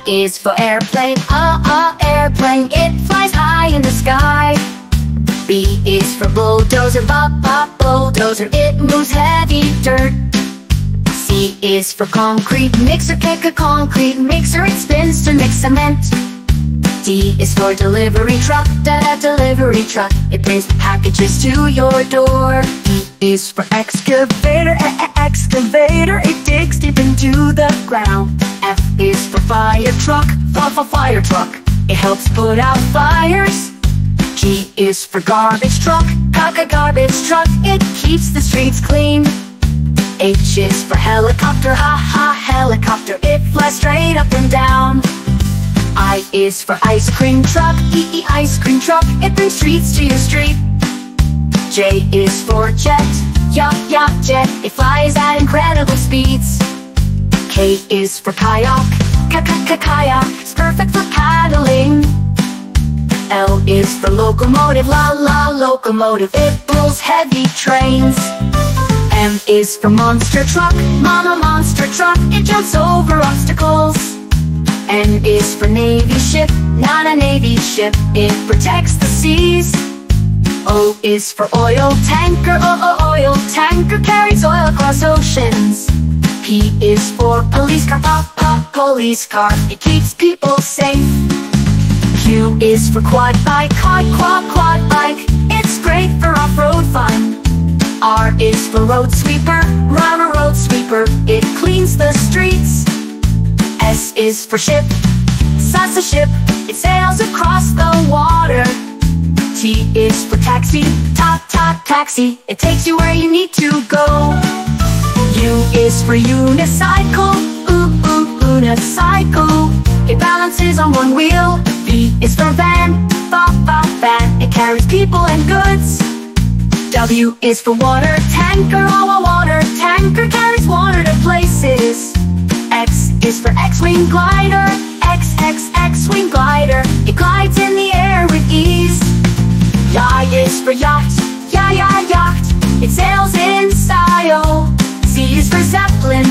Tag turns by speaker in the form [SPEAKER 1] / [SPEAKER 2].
[SPEAKER 1] is for airplane, airplane, it flies high in the sky. B is for bulldozer, bulldozer, it moves heavy dirt. C is for concrete mixer, concrete mixer, it spins to mix cement. D is for delivery truck, delivery truck, it brings packages to your door. E is for excavator, excavator, it digs deep into the ground. F is for fire truck, fire truck, it helps put out fires. G is for garbage truck, garbage truck, it keeps the streets clean. H is for helicopter, helicopter, it flies straight up and down. I is for ice cream truck, ice cream truck, it brings treats to your street. J is for jet, yacht, jet, it flies at incredible speeds. K is for kayak, kayak, it's perfect for paddling. L is for locomotive, locomotive, it pulls heavy trains. M is for monster truck, monster truck, it jumps over obstacles. N is for navy ship, not a navy ship, it protects the seas. O is for oil tanker, oil tanker, carries oil across oceans. P is for police car, police car, it keeps people safe. Q is for quad bike, quad bike, it's great for off-road fun. R is for road sweeper, road sweeper, it cleans the streets. S is for ship, that's a ship, it sails across the water. T is for taxi, taxi, it takes you where you need to go. U is for unicycle, unicycle, it balances on one wheel. V is for van, van, it carries people and goods. W is for water tanker, water tanker, carries water to places. X is for X-wing glider, X-wing glider, it glides in the air with ease. Y is for yacht, yacht, it sails in style. Z is for zeppelin,